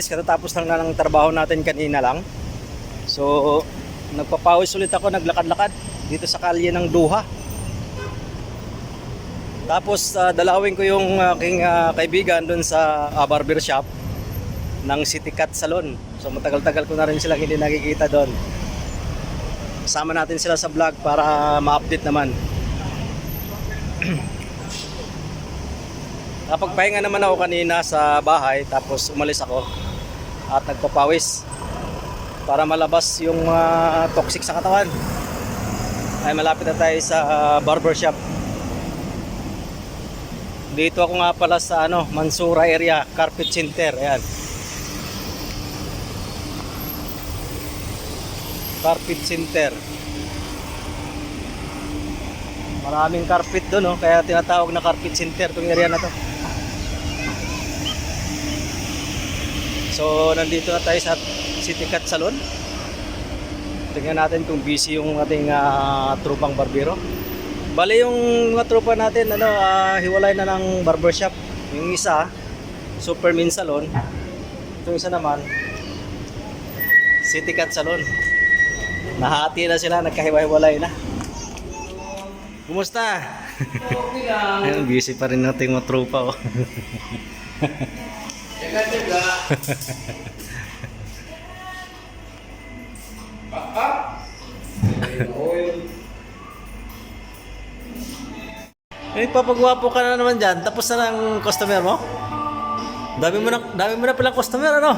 guys, katatapos lang na ng trabaho natin kanina lang. So, nagpapawis ulit ako, naglakad-lakad dito sa kalye ng Duha. Tapos, dalawin ko yung aking kaibigan dun sa barber shop ng City Cut Salon. So, matagal-tagal ko na rin silang hindi nakikita doon. Kasama natin sila sa vlog para ma-update naman. Napagpahinga naman ako kanina sa bahay, tapos umalis ako at nagpapawis para malabas yung toxic sa katawan. Ay, malapit na tayo sa barbershop. Dito ako nga pala sa Mansura area, Carpet Center. Ayan. Carpet Center. Maraming carpet doon, kaya tinatawag na Carpet Center itong area na to. So, nandito na tayo sa City Cut Salon. Tingnan natin kung busy yung ating trupang barbero. Bale, yung mga trupa natin, hiwalay na ng barbershop. Yung isa, Superman Salon. Itong isa naman, City Cut Salon. Nahati na sila, nagkahiwa-hiwalay na. Kumusta? Okay lang. Ayun, busy pa rin natin mga trupa. Teka. Papagwapo ka na naman dyan. Tapos na ng customer mo? Dami mo na palang customer, ano?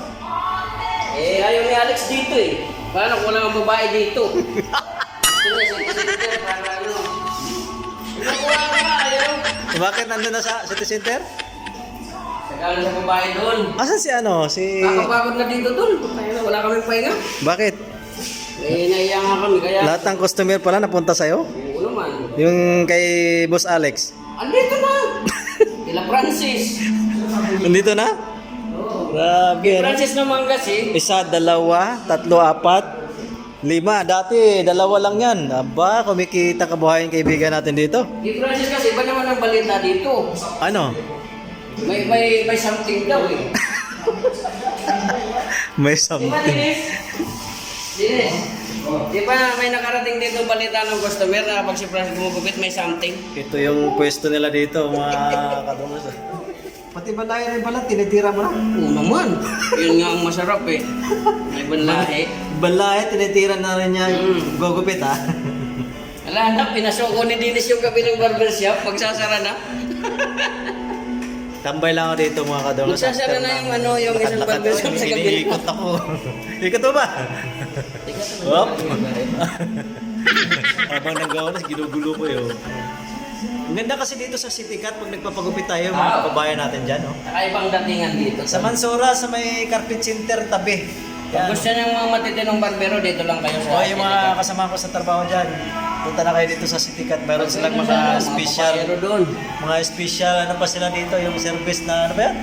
Ayaw ni Alex dito eh. Paano kung wala ang babae dito? Bakit nandun na sa City Center? Sagala sa babae doon. Asan si Kakapagod na dito doon. Wala kami pahinga. Bakit? Naiiya nga kami kaya... Lahat ng customer pala napunta sa'yo? Oo naman. Yung kay Boss Alex? Andito na! Kila Francis. Nandito na? Oo. Grabe. Kay Francis naman kasi. 1, 2, 3, 4, 5. Dati, 2 lang yan. Aba, kumikita kabuhayan kaibigan natin dito. Kay Francis kasi iba naman ang balita dito. Ano? May something daw eh. May Di ba, something. Dinis? Dinis? Di ba may nakarating dito balita ng customer na pag si Francis gumugupit may something? Ito yung pwesto nila dito, mga kadungos. Pati balayan rin pala, tinitira mo na. Oo naman. Yun nga ang masarap eh. May banlahe. Balay, tinitira na rin niya yung gugupit, ha? Ala na, pinasok ko ni Dinis yung gabi ng barbershop. Pagsasara na. Tambay lang ako dito, mga kadungos. Magsasara na yung isang barbershop sa gabi. Iniikot ako. Ikot mo ba? Hop! Habang nagawa na, ginugulo ko yun. Ang ganda kasi dito sa City Cut, pag nagpapagupit tayo, mga kababayan natin dyan, no? Kakaibang datingan dito. Sa Mansura, sa may Carpet Center, tabi. Pag gusto niyang mga matitinong barbero, dito lang kayo sa... O, yung mga kasama ko sa trabaho dyan, punta na kayo dito sa City Cut. Meron silang mga special, papayero doon. mga special, ano pa sila dito, yung service na, ano ba yan?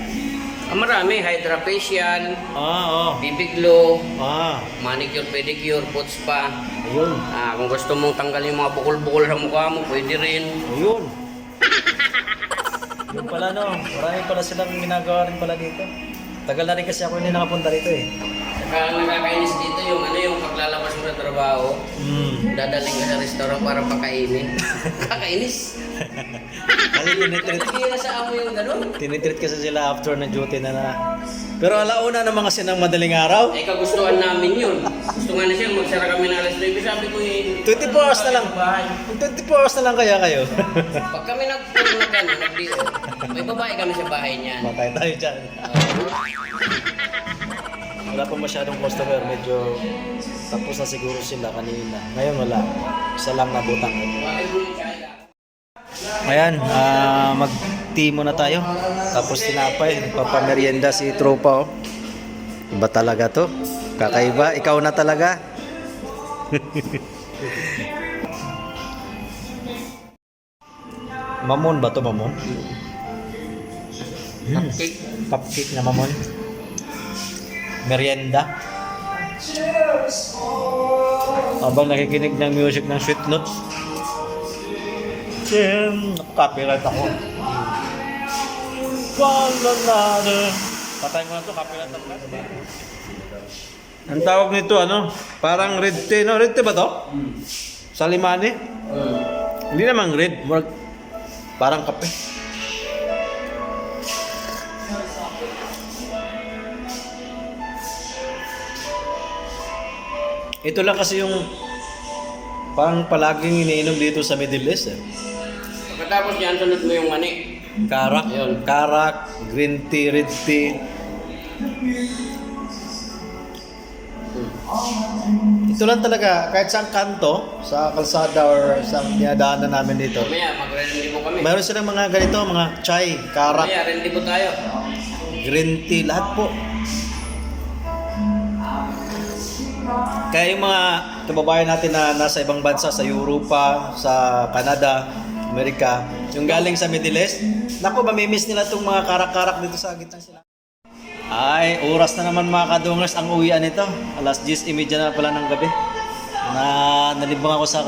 Marami, hydra facial, Oo, BB glow, manicure, pedicure, foot spa. ayun, Kung gusto mong tanggal yung mga bukol-bukol sa mukha mo, pwede rin. ayun. Yun pala, no, marami pala silang ginagawa rin pala dito. Tagal na rin kasi ako hindi nakapunta dito eh. Saka nakakainis dito yung paglalabas mo sa trabaho, dadaling ka sa restaurant para pakainin. Kakainis. Kasi Nakikira sa amo yung gano'n. tinitreat kasi sila after na duty na. Pero alauna naman kasi ng madaling araw. Kagustuhan namin yun. Gusto nga na siya, magsara kami ng alas 9. Sabi ko 24 hours na lang. 24 hours na lang kaya kayo. Pag kami nag-puro na gano'n, nag-DO, may babae kami sa bahay niya. Matay tayo dyan. Wala pa masyadong customer. Medyo tapos na siguro sila kanina. Ngayon wala. Isa lang nabutang. Ayan, mag-tea muna tayo. Tapos tinapay. Papamerienda si tropa. Iba talaga to. Kakaiba. Ikaw na talaga. Mamon ba to, mamon? Cupcake. Cupcake na mamon. Merienda. Habang nakikinig ng music ng Sweet Notes. Copyright ako. One another. Patay mo na to, kape na tapos. Ang tawag nito, ano? Parang red tea, no? Red tea ba to? Sa Limani? Hindi namang red, more parang kape. Ito lang kasi yung parang palaging iniinom dito sa Middle East. Pagkatapos yan, sunod mo yung mani. Karak, Ayun. karak, green tea, red tea. Ito lang talaga, kahit saan kanto, sa kalsada or sa dinadaanan namin dito. Mamaya, magre-rendibo kami. Mayroon silang mga ganito, mga chai, karak, Mamaya, rendibo tayo. green tea, lahat po. Kaya yung mga kababayan natin na nasa ibang bansa, sa Europa, sa Canada, Amerika, yung galing sa Middle East, naku, mamimiss nila itong mga karak-karak dito sa gitna sila. Ay, oras na naman mga kadungers ang uwian nito. Alas 10:30 na pala ng gabi. Nalibang ako sa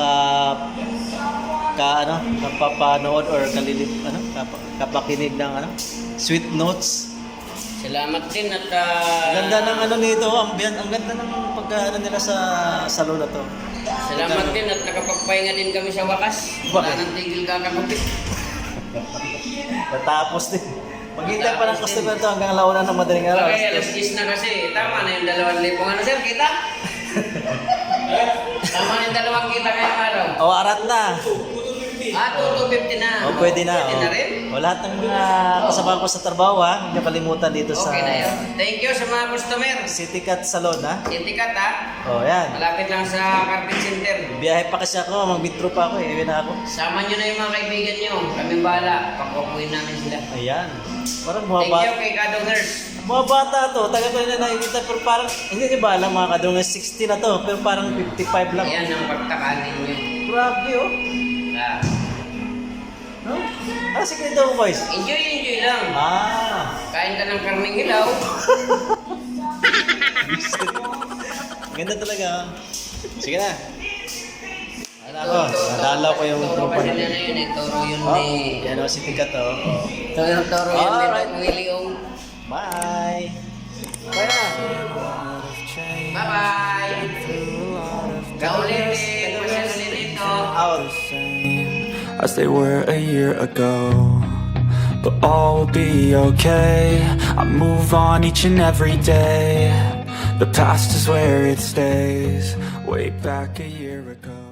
kapapanood or kapakinig ng sweet notes. Salamat din at Ganda ng nito, ang ganda ng pagka nila sa salon na to. salamat din at nakapagpahinga din kami sa wakas. Wala nang tigil kakakupit. Natapos din. Maghintay pa ng customer to hanggang launa ng madaling araw. Okay, alas 10 na kasi. Tama na yung 2,000. Ano sir, kita? Tama na yung 2 kita ngayong araw. O, arat na. 2,250 na. O, pwede na. Pwede na rin. O, lahat ng mga kasama ko sa trabaho, huwag niyo kalimutan dito sa Okay na yun. Thank you sa mga customer. City Cat Salon, ha? Sintikat ha. O, yan. Malapit lang sa Carpet Center. Biyahe pa kasi ako, mag-withdraw pa ako, iwi na ako. Sama nyo na yung mga kaibigan nyo. Kami bahala. Pakukuhin namin sila. Ayan. Parang mga Thank bata. you kay Kadongers. Mga bata to, taga ko na nakikita, pero parang, hindi niyo ba alam mga kadungan, 60 na to, pero parang 55 lang. Ayan ang pagtakanin nyo. Grabe, oh. Ah. No? Ano sikreto mo, boys? Enjoy lang. Kain ka ng karning hilaw. Ganda talaga. Sige na. Ano ako? Nadalaw ko yung Toro tropa kasi na. na yun eh. Toro yun Oh, eh. yan o, si Tika to. Toro yun eh. Alright. Willie O. Bye! Bye na! Bye-bye. Kaulit eh. Masyado dito. Out! As they were a year ago. But all will be okay. I move on each and every day. The past is where it stays. Way back a year ago.